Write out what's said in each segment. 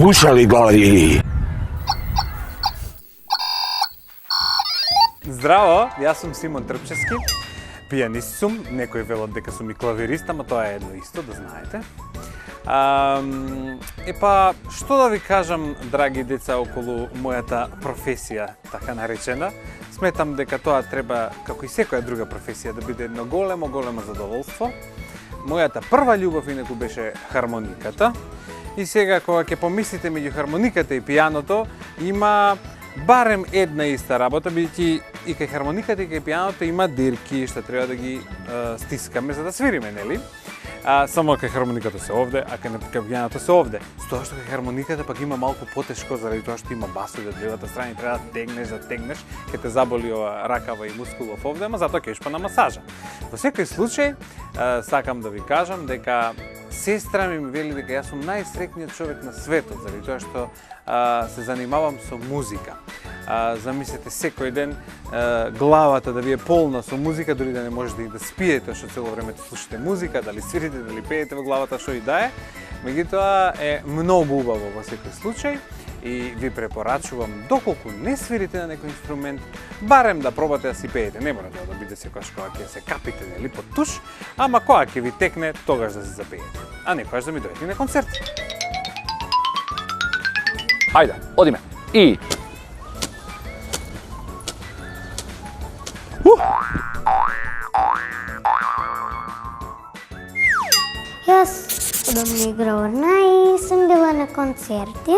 Слушали Здраво, јас сум Симон Трпчевски, пијанист сум, некои велат дека сум и клавирист, ама тоа е едно исто, да знаете. Што да ви кажам, драги деца, околу мојата професија, така наречена. Сметам дека тоа треба, како и секоја друга професија, да биде едно големо задоволство. Мојата прва љубов инаку беше хармониката. И сега, кога ќе помислите меѓу хармониката и пијаното, има барем една иста работа, бидејќи и кај хармониката и кај пијаното има дирки што треба да ги стискаме за да свириме, нели? Само кај хармониката се овде, а кај пијаното се овде. С тоа што кај хармониката пак има малку потешко заради тоа што има басови од левата страна и треба да тегнеш, ќе те заболи ова ракава и мускулов овде, ама затоа ќе иш па на масажа. Во секој случај, сакам да ви кажам дека сестра ми вели дека јас сум најсреќниот човек на светот, заради тоа што се занимавам со музика. Замислете секој ден главата да ви е полна со музика, дури да не можете и да спиете, што цело време слушате музика, дали свирите, дали пеете во главата, што и да е. Меѓутоа е многу убаво во секој случај и ви препорачувам, доколку не свирите на некој инструмент, барем да пробате да си пеете. Не мора да биде секогаш кога ќе се капите, нели, под туш, ама кога ќе ви текне, тогаш да се запеете. А некогаш да ми дојдете на концерт. Ајде, одиме. И... Јас одам на игрална и сум била на концерти.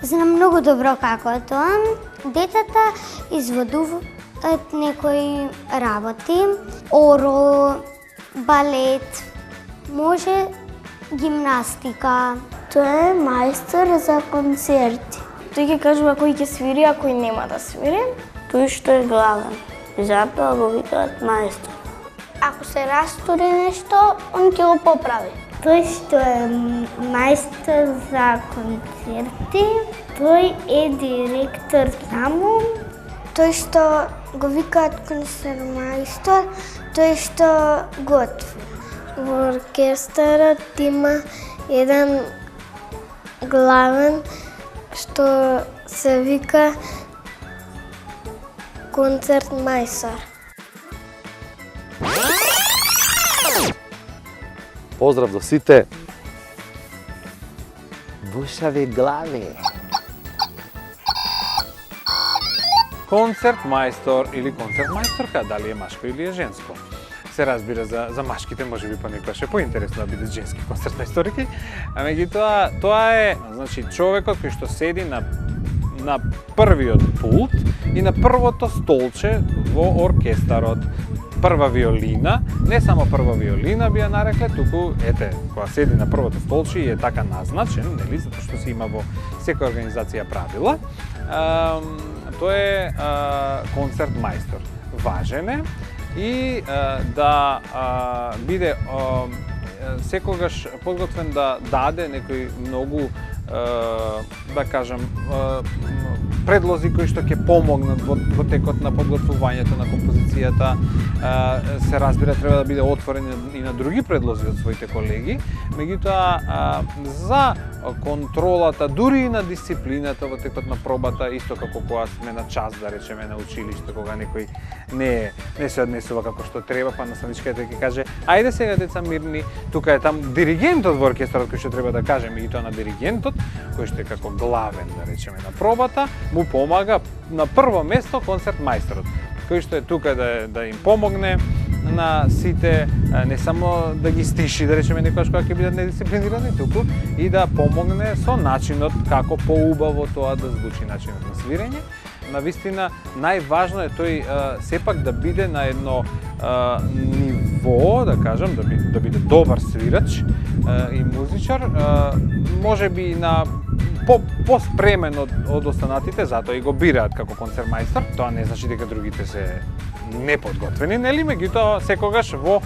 Знам многу добро како е тоа. Децата изводуваат некои работи, оро, балет, може гимнастика. Тој е мајстор за концерти. Тој ќе кажува кој ќе свири, а кој нема да свири. Тој што е главен. И затоа го викаат мајстор. Ако се растури нешто, он ќе го поправи. Тој што е мајстор за концерти, тој е директор таму. Тој што го викаат концертмајстор, тој што готви. Во оркестарот има еден главен што се вика концертмајстор. Поздрав до сите. Бушави глави. Концерт мајстор или концертмајсторка, дали е машко или е женско. Се разбира за машките, може би па некојаш е поинтересно да биде женски концертмајсторки, а меѓутоа тоа е, значи, човекот кој што седи на првиот пулт и на првото столче во оркестарот. Прва виолина, не само прва виолина би ја нарекле, туку, ете, кога седи на првото столче и е така назначен, нели, затоа што се има во секоја организација правила, тоа е концертмајстор. Важен е и да биде секогаш подготвен да даде некои многу, да кажам, предлози кои што ќе помогнат во текот на подготвувањето на композицијата. Се разбира, треба да биде отворен и на други предлози од своите колеги. Меѓутоа, за контролата, дури и на дисциплината во текот на пробата, исто како кога сме на час, да речеме, на училиште, кога некој не се однесува како што треба, па наставничката ќе каже: ајде сега, деца, мирни, тука е там диригентот во оркестарот кој што треба да каже, меѓутоа на диригентот, кој што е како главен, да речеме, на пробата, му помага на прво место концертмајсторот, кој што е тука да им помогне на сите, не само да ги стиши, да речеме, некојаш кога ќе бидат недисциплинирани, туку и да помогне со начинот како поубаво тоа да звучи начинот на свирење. Навистина, најважно е тој сепак да биде на едно ниво, да кажам, да биде добар свирач и музичар, може би на поспремен од останатите, затоа и го бираат како концертмајстор. Тоа не значи дека другите се неподготвени, нели? Меѓутоа, секогаш во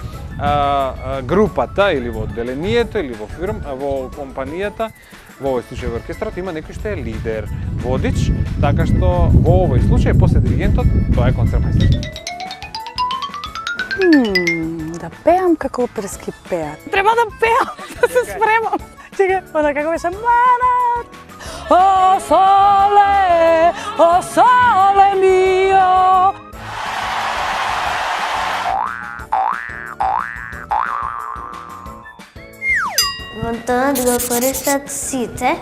групата или во одделението или во компанијата, во овој случај во оркестрот, има некој што е лидер, водич, така што во овој случај после диригентот тоа е концертмајстор. Да пеам како оперски пеат. Треба да пеам, да се спремам. Чекај, она како беше манат. o sole mio. Бонтонот го користат сите,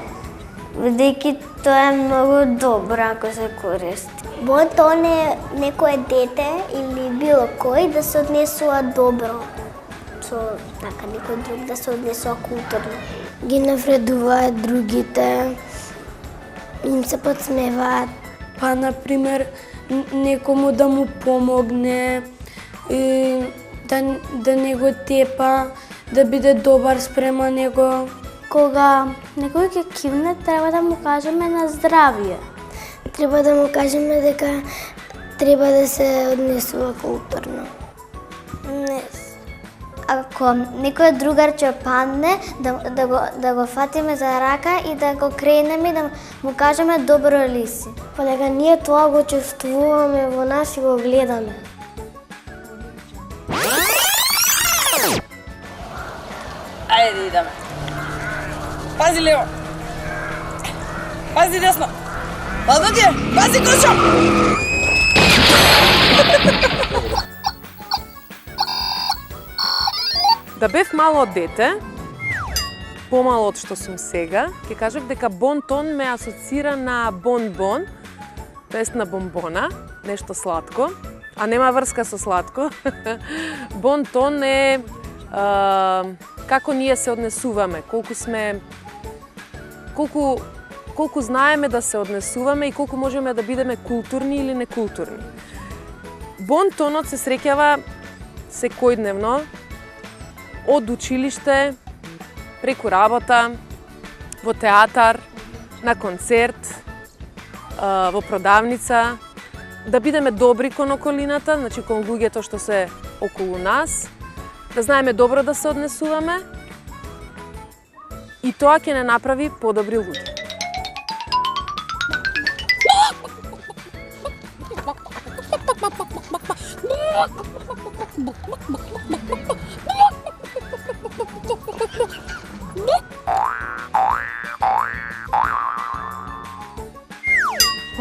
бидејќи тоа е многу добро ако се користи. Бонтон е некое дете или било кој да се однесува добро со некој друг, да се однесува културно. Ги навредуваат другите, им се подсмеваат. Па, например, некому да му помогне, да не го тепа, да биде добар спрема него. Кога некој ќе кивне, треба да му кажеме на здравие. Треба да му кажеме дека треба да се однесува културно. Не. Ако некој другар ќе падне, да го фатиме за рака и да го кренеме и да му кажеме добро ли си. Па дека ние тоа го чувствуваме во нас и го гледаме. Ајде да идеме. Пази лево. Пази десно. Пази ти, пази Гошо. Да бев мало дете, помало од што сум сега, ќе кажев дека бонтон ме асоцира на бонбон, тоест на бомбона, нешто сладко, а нема врска со сладко. Бонтон е како ние се однесуваме, колку знаеме да се однесуваме и колку можеме да бидеме културни или некултурни. Бонтонот се среќава секојдневно, од училиште, преку работа, во театар, на концерт, во продавница, да бидеме добри кон околината, значи кон луѓето што се околу нас, да знаеме добро да се однесуваме и тоа ќе не направи подобри луѓе.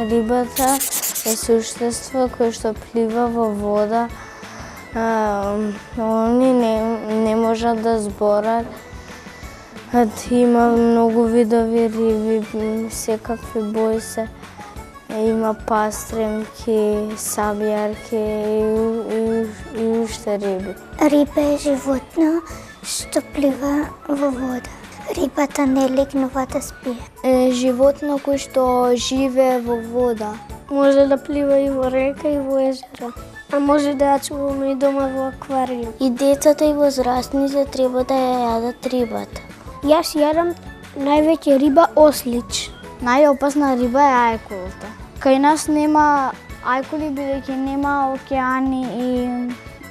Рибата е суштество кое што плива во вода. Они не можат да зборат. Има многу видови риби, секакви бои се. Има пастремки, сабјарки и уште риби. Риба е животно што плива во вода. Рибата не лекнува да спие. Животно кој што живее во вода. Може да плива и во река и во езеро. А може да ја чуваме и дома во аквариум. И децата и возрастните треба да ја јадат рибата. Јас јадам највеќе риба ослич. Најопасна риба е ајкулата. Кај нас нема ајкули бидејќи нема океани и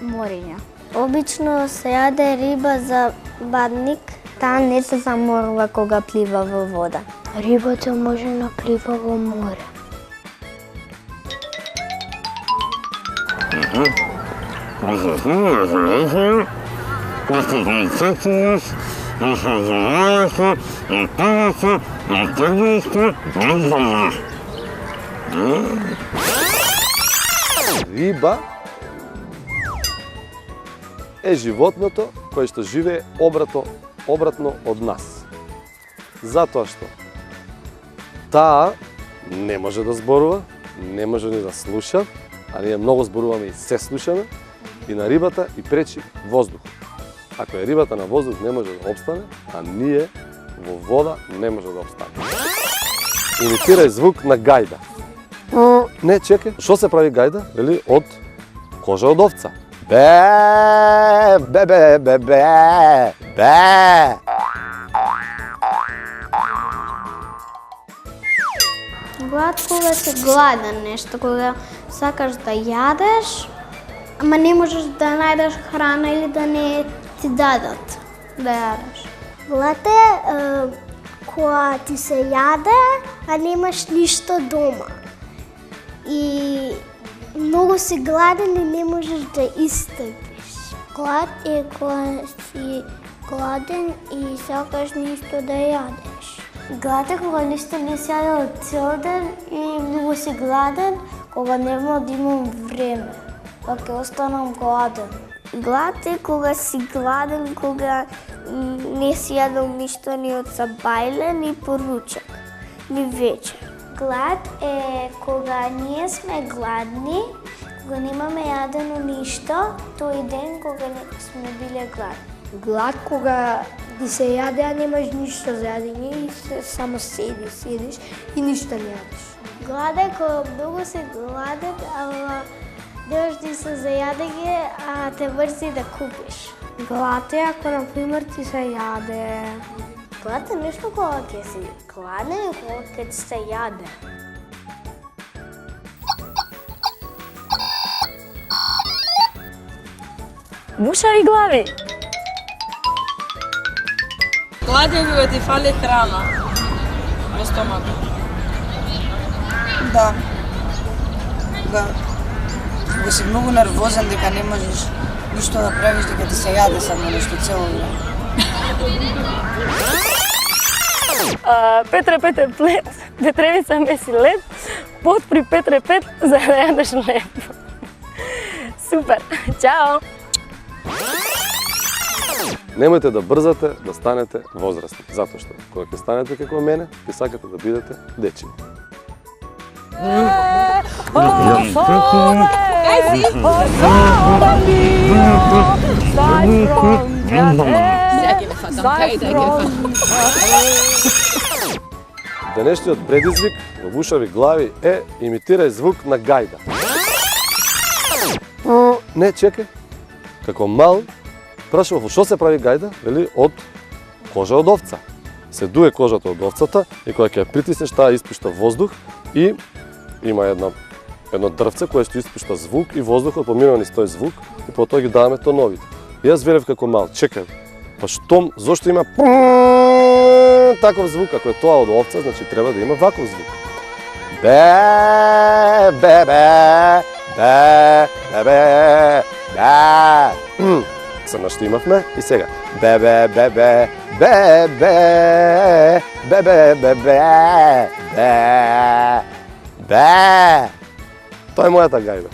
мориња. Обично се јаде риба за бадник. Таа не се заморува кога плива во вода. Рибата може да плива во море. Риба е животното кое што живее обратно од нас. Затоа што таа не може да зборува, не може ни да слуша, а ние многу зборуваме и се слушаме, и на рибата и пречи воздух. Ако е рибата на воздух не може да обстане, а ние во вода не може да обстане. Имитирај звук на гајда. Не, чекај, што се прави гајда? Вели, од кожа од овца. Бе, бе, бе, бе, бе, бе. Глад кога си гладен нешто, кога сакаш да јадеш, ама не можеш да најдеш храна или да не ти дадат да јадеш. Глад е кога ти се јаде, а немаш ништо дома. И многу си гладен и не можеш да истрпиш. Глад е кога си гладен и сакаш нешто да јадеш. Глад е кога ништо не си јадел цел ден и многу си гладен, кога нема да имам време, па ќе останам гладен. Глад е кога си гладен, кога не си јадел ништо ни од сабајле, ни поручак, ни вечер. Глад е кога ние сме гладни, кога немаме јадено ништо, тој ден кога не сме биле гладни. Глад кога ти се јаде, а немаш ништо за јадење и само седиш и ништо не јадеш. Глад е кога многу си гладен, ама немаш ништо за јадење, а те мрзи да купиш. Глад е ако, например, ти се јаде. Глад е нешто кога ќе си гладен и кога ќе ти се јаде. Бушави глави. Гладен кога ти фали храна во стомакот. Да. Кога си многу нервозен дека не можеш ништо да правиш, дека ти се јаде само нешто цело време. Петре плет, Петревица меси лед, пот при Петре пет за да јадеш леп. Супер, чао! Немојте да брзате да станете возрастни, затоа што кога ќе станете како мене, ќе сакате да бидете дечини. Денешниот предизвик во Бушави глави е имитирај звук на гајда. Не, чекај. Како мал, прашував што се прави гајда, вели од кожа од овца. Се дуе кожата од овцата и кога ќе ја притиснеш, таа испушта воздух и има едно дрвце кое што испушта звук и воздухот поминува низ тој звук и потоа ги даваме тоновите. И јас велев како мал, чекај, па зошто има таков звук, ако е тоа од овца, значи треба да има ваков звук. Бе, бе, бе, бе, бе, бе, бе. Се наштимавме и сега. Бе, бе, бе, бе, бе, бе, бе, бе, бе, бе, бе, бе. Тоа е мојата гајда.